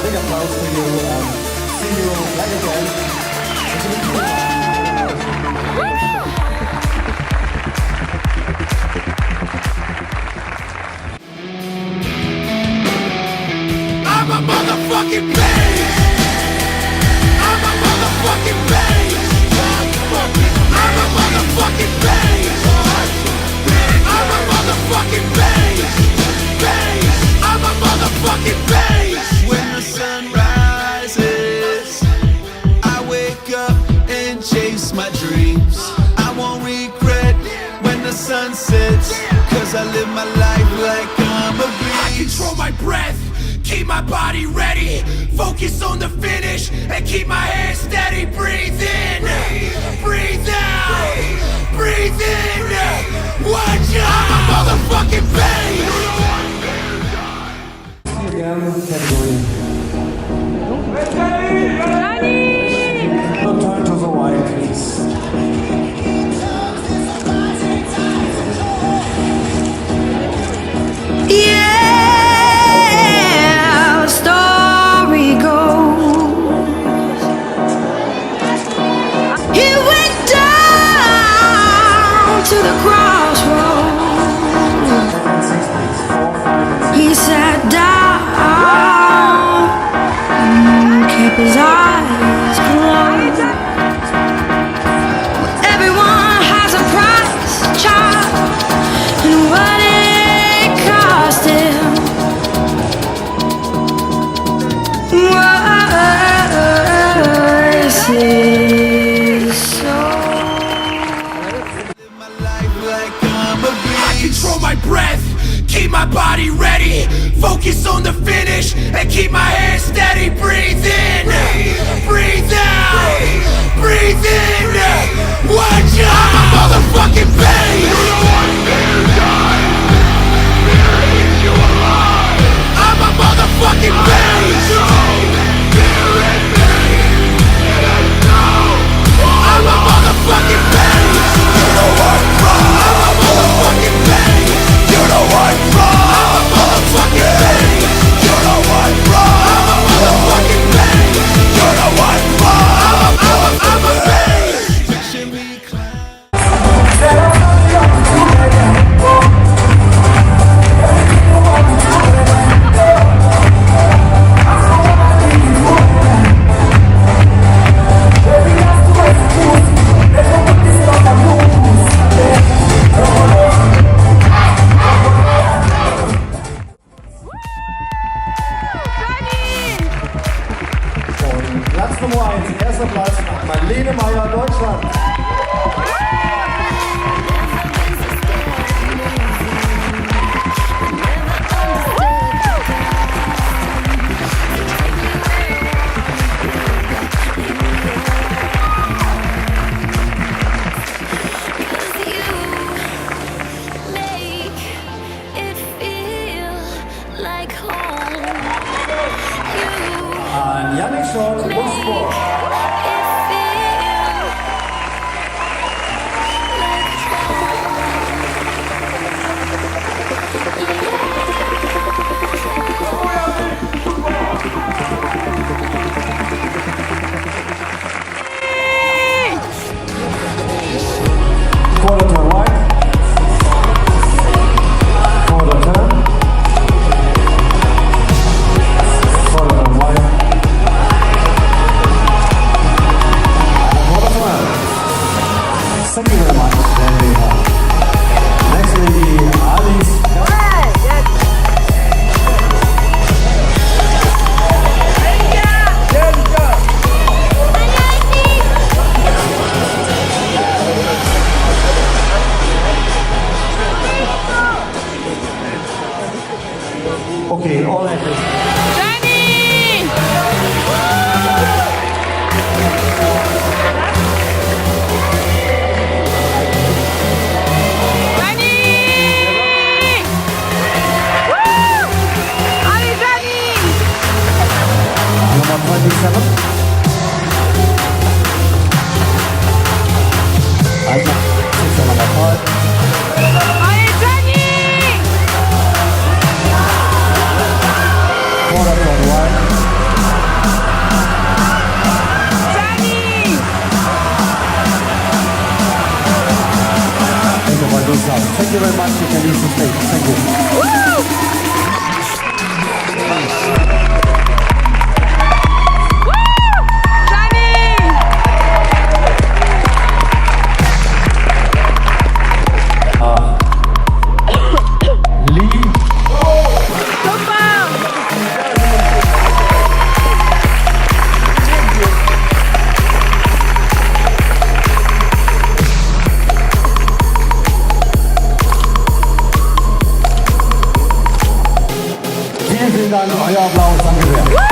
big applause for you and see you back again. I'm a motherfucking bass. I'm a motherfucking bass. I'm a motherfucking bass. I'm a motherfucking bass. I'm a motherfucking bass. When the sun rises, I wake up and chase my dreams. I won't regret when the sun sets, 'cause I live my life like I'm a beast. I control my breath, keep my body ready, focus on the finish, and keep my head steady. Breathe in, breathe out, breathe in. Watch out, I'm a motherfucking bass. Again, category. Turn to the right, please. Yeah, story goes, he went down to the crossroads. He sat down and kept his eyes closed. Everyone has a price, child, and what it cost him was his soul. Live my life like I'm a beast. I control my breath, keep my body ready, focus on the finish, and keep my head steady. Breathe in, breathe out, breathe in. Watch out, I'm a motherfucking bass. I'm a motherfucking bass. I'm a motherfucking bass. You know I'm wrong. I'm a motherfucking bass. You know I'm wrong. I'm a motherfucking bass. You know I'm wrong. I'm a motherfucking bass. You know I'm wrong. I'm a bass. Picture me Und Platz Nummer 1, erster Platz, Marlene Meyer, Deutschland. An Yannick Schott, Wolfsburg. Quarter turn right. Quarter turn. Quarter turn right. Thank you very much. Then we have next lady, Alice. Okay, all athletes. Number 27. Number 5. out. Thank you very much. You can use the stage. Thank you. Lee. Vielen Dank, euer Applaus. Danke sehr.